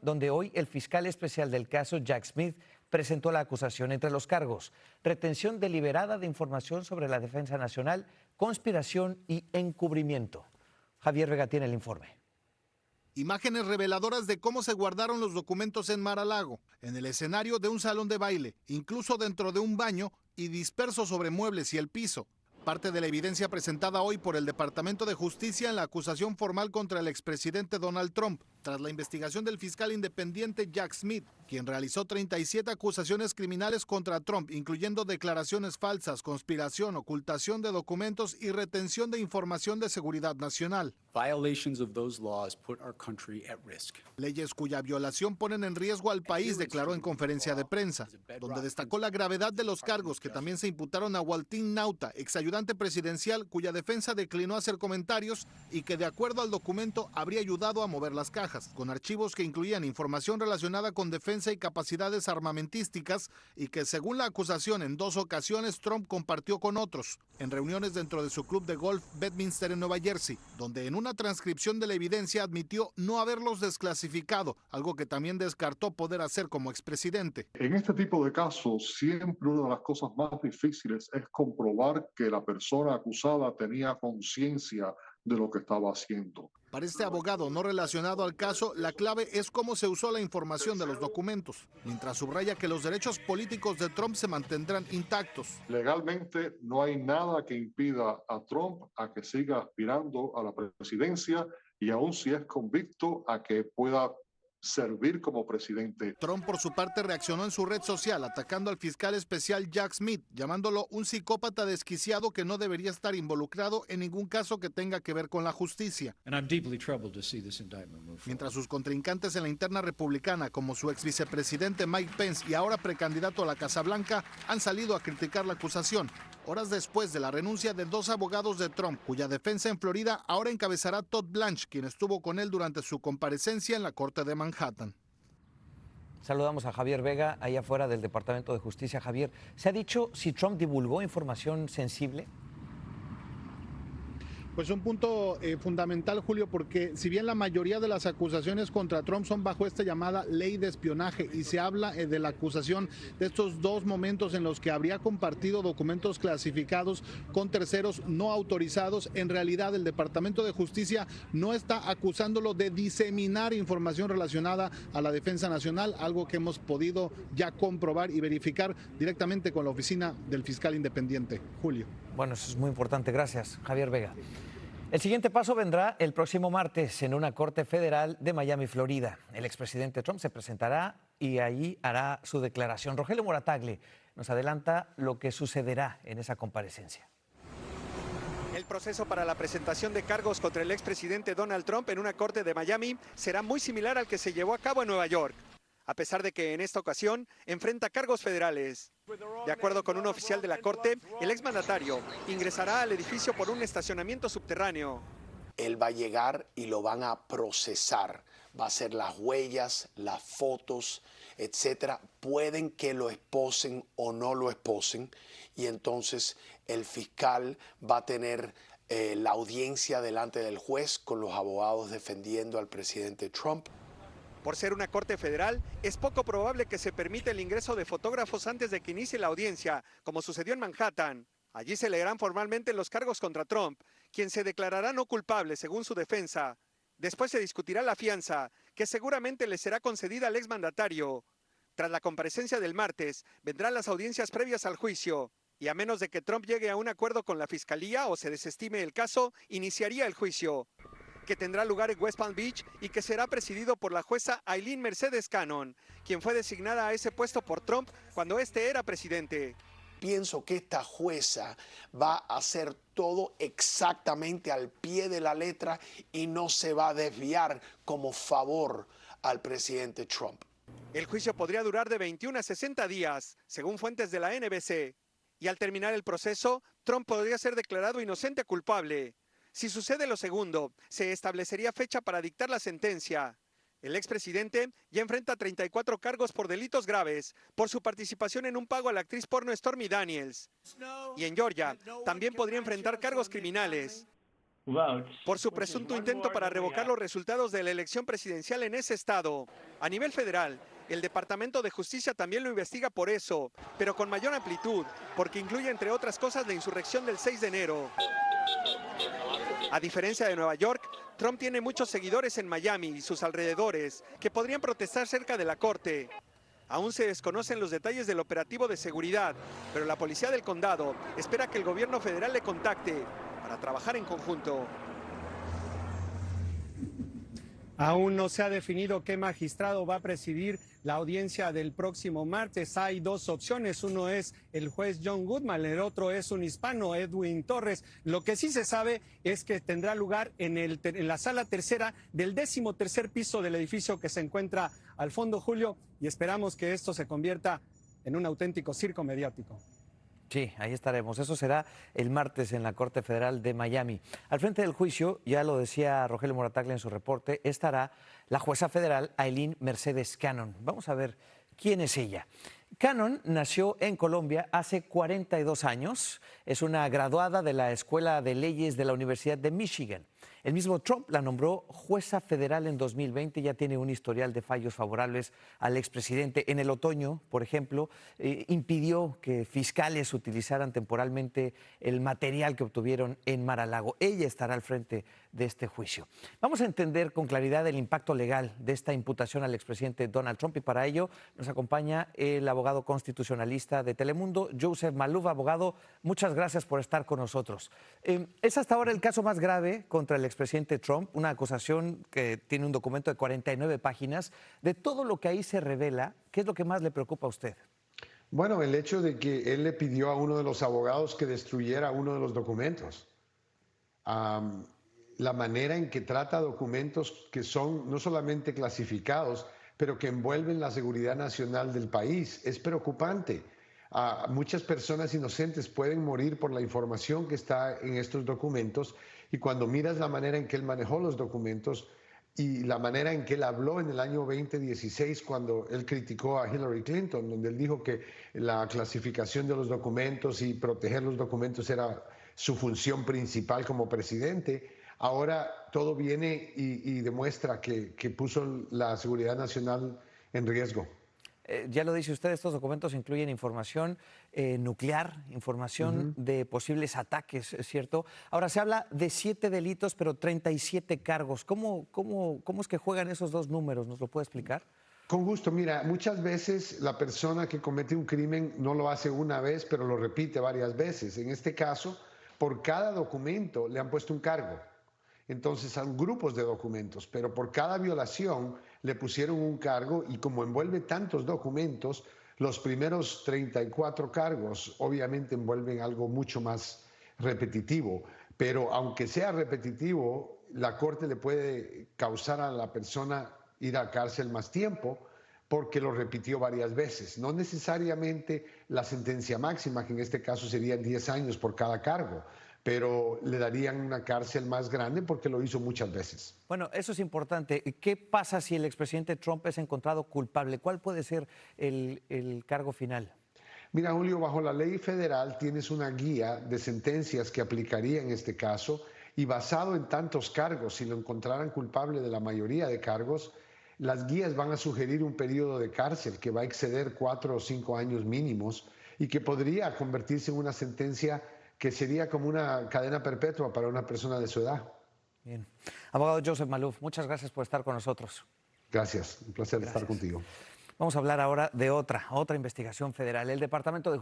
donde hoy el fiscal especial del caso, Jack Smith, presentó la acusación entre los cargos: retención deliberada de información sobre la defensa nacional, conspiración y encubrimiento. Javier Vega tiene el informe. Imágenes reveladoras de cómo se guardaron los documentos en Mar-a-Lago, en el escenario de un salón de baile, incluso dentro de un baño y dispersos sobre muebles y el piso. Parte de la evidencia presentada hoy por el Departamento de Justicia en la acusación formal contra el expresidente Donald Trump, tras la investigación del fiscal independiente Jack Smith, quien realizó 37 acusaciones criminales contra Trump, incluyendo declaraciones falsas, conspiración, ocultación de documentos y retención de información de seguridad nacional. Violations of those laws put our country at risk. Leyes cuya violación ponen en riesgo al país, declaró en conferencia de prensa, donde destacó la gravedad de los cargos que también se imputaron a Waltin Nauta, exayudante presidencial, cuya defensa declinó hacer comentarios y que, de acuerdo al documento, habría ayudado a mover las cajas, con archivos que incluían información relacionada con defensa y capacidades armamentísticas y que, según la acusación, en 2 ocasiones Trump compartió con otros, en reuniones dentro de su club de golf Bedminster en Nueva Jersey, donde en una transcripción de la evidencia admitió no haberlos desclasificado, algo que también descartó poder hacer como expresidente. En este tipo de casos, siempre una de las cosas más difíciles es comprobar que la persona acusada tenía conciencia de lo que estaba haciendo. Para este abogado no relacionado al caso, la clave es cómo se usó la información de los documentos, mientras subraya que los derechos políticos de Trump se mantendrán intactos. Legalmente no hay nada que impida a Trump a que siga aspirando a la presidencia y aun si es convicto a que pueda servir como presidente. Trump, por su parte, reaccionó en su red social atacando al fiscal especial Jack Smith, llamándolo un psicópata desquiciado que no debería estar involucrado en ningún caso que tenga que ver con la justicia. Mientras sus contrincantes en la interna republicana, como su ex vicepresidente Mike Pence y ahora precandidato a la Casa Blanca, han salido a criticar la acusación, horas después de la renuncia de 2 abogados de Trump, cuya defensa en Florida ahora encabezará Todd Blanche, quien estuvo con él durante su comparecencia en la Corte de Manhattan. Saludamos a Javier Vega, allá afuera del Departamento de Justicia. Javier, ¿se ha dicho si Trump divulgó información sensible? Pues un punto fundamental, Julio, porque si bien la mayoría de las acusaciones contra Trump son bajo esta llamada ley de espionaje y se habla de la acusación de estos 2 momentos en los que habría compartido documentos clasificados con terceros no autorizados, en realidad el Departamento de Justicia no está acusándolo de diseminar información relacionada a la defensa nacional, algo que hemos podido ya comprobar y verificar directamente con la oficina del fiscal independiente. Julio. Bueno, eso es muy importante. Gracias, Javier Vega. El siguiente paso vendrá el próximo martes en una corte federal de Miami, Florida. El expresidente Trump se presentará y allí hará su declaración. Rogelio Moratagli nos adelanta lo que sucederá en esa comparecencia. El proceso para la presentación de cargos contra el expresidente Donald Trump en una corte de Miami será muy similar al que se llevó a cabo en Nueva York, a pesar de que en esta ocasión enfrenta cargos federales. De acuerdo con un oficial de la corte, el exmandatario ingresará al edificio por un estacionamiento subterráneo. Él va a llegar y lo van a procesar. Va a hacer las huellas, las fotos, etcétera. Pueden que lo esposen o no lo esposen. Y entonces el fiscal va a tener la audiencia delante del juez con los abogados defendiendo al presidente Trump. Por ser una corte federal, es poco probable que se permita el ingreso de fotógrafos antes de que inicie la audiencia, como sucedió en Manhattan. Allí se leerán formalmente los cargos contra Trump, quien se declarará no culpable según su defensa. Después se discutirá la fianza, que seguramente le será concedida al exmandatario. Tras la comparecencia del martes, vendrán las audiencias previas al juicio. Y a menos de que Trump llegue a un acuerdo con la fiscalía o se desestime el caso, iniciaría el juicio, que tendrá lugar en West Palm Beach y que será presidido por la jueza Aileen Mercedes Cannon, quien fue designada a ese puesto por Trump cuando este era presidente. Pienso que esta jueza va a hacer todo exactamente al pie de la letra y no se va a desviar como favor al presidente Trump. El juicio podría durar de 21 a 60 días, según fuentes de la NBC. Y al terminar el proceso, Trump podría ser declarado inocente o culpable. Si sucede lo segundo, se establecería fecha para dictar la sentencia. El expresidente ya enfrenta 34 cargos por delitos graves por su participación en un pago a la actriz porno Stormy Daniels. Y en Georgia también podría enfrentar cargos criminales. por su presunto intento para revocar los resultados de la elección presidencial en ese estado. A nivel federal, el Departamento de Justicia también lo investiga por eso, pero con mayor amplitud, porque incluye, entre otras cosas, la insurrección del 6 de enero. A diferencia de Nueva York, Trump tiene muchos seguidores en Miami y sus alrededores que podrían protestar cerca de la corte. Aún se desconocen los detalles del operativo de seguridad, pero la policía del condado espera que el gobierno federal le contacte para trabajar en conjunto. Aún no se ha definido qué magistrado va a presidir la audiencia del próximo martes. Hay dos opciones. Uno es el juez John Goodman, el otro es un hispano, Edwin Torres. Lo que sí se sabe es que tendrá lugar en la sala tercera del 13º piso del edificio que se encuentra al fondo, Julio, y esperamos que esto se convierta en un auténtico circo mediático. Sí, ahí estaremos. Eso será el martes en la Corte Federal de Miami. Al frente del juicio, ya lo decía Rogelio Morataglia en su reporte, estará la jueza federal Aileen Mercedes Cannon. Vamos a ver quién es ella. Cannon nació en Colombia hace 42 años. Es una graduada de la Escuela de Leyes de la Universidad de Michigan. El mismo Trump la nombró jueza federal en 2020, ya tiene un historial de fallos favorables al expresidente. En el otoño, por ejemplo, impidió que fiscales utilizaran temporalmente el material que obtuvieron en Mar-a-Lago. Ella estará al frente de este juicio. Vamos a entender con claridad el impacto legal de esta imputación al expresidente Donald Trump y para ello nos acompaña el abogado constitucionalista de Telemundo, Joseph Maluf. Abogado, muchas gracias por estar con nosotros. Es hasta ahora el caso más grave contra el expresidente Trump, una acusación que tiene un documento de 49 páginas. De todo lo que ahí se revela, ¿qué es lo que más le preocupa a usted? Bueno, el hecho de que él le pidió a uno de los abogados que destruyera uno de los documentos. La manera en que trata documentos que son no solamente clasificados, pero que envuelven la seguridad nacional del país, es preocupante. Muchas personas inocentes pueden morir por la información que está en estos documentos y cuando miras la manera en que él manejó los documentos y la manera en que él habló en el año 2016 cuando él criticó a Hillary Clinton, donde él dijo que la clasificación de los documentos y proteger los documentos era su función principal como presidente. Ahora todo viene y demuestra que puso la seguridad nacional en riesgo. Ya lo dice usted, estos documentos incluyen información nuclear, información de posibles ataques, ¿es cierto? Ahora, se habla de 7 delitos, pero 37 cargos. ¿Cómo es que juegan esos dos números? ¿Nos lo puede explicar? Con gusto. Mira, muchas veces la persona que comete un crimen no lo hace una vez, pero lo repite varias veces. En este caso, por cada documento le han puesto un cargo. Entonces son grupos de documentos, pero por cada violación le pusieron un cargo y como envuelve tantos documentos, los primeros 34 cargos obviamente envuelven algo mucho más repetitivo. Pero aunque sea repetitivo, la corte le puede causar a la persona ir a cárcel más tiempo porque lo repitió varias veces. No necesariamente la sentencia máxima, que en este caso serían 10 años por cada cargo, pero le darían una cárcel más grande porque lo hizo muchas veces. Bueno, eso es importante. ¿Qué pasa si el expresidente Trump es encontrado culpable? ¿Cuál puede ser el cargo final? Mira, Julio, bajo la ley federal tienes una guía de sentencias que aplicaría en este caso y basado en tantos cargos, si lo encontraran culpable de la mayoría de cargos, las guías van a sugerir un periodo de cárcel que va a exceder 4 o 5 años mínimos y que podría convertirse en una sentencia que sería como una cadena perpetua para una persona de su edad. Bien. Abogado Joseph Maluf, muchas gracias por estar con nosotros. Gracias, un placer estar contigo. Vamos a hablar ahora de otra investigación federal. El Departamento de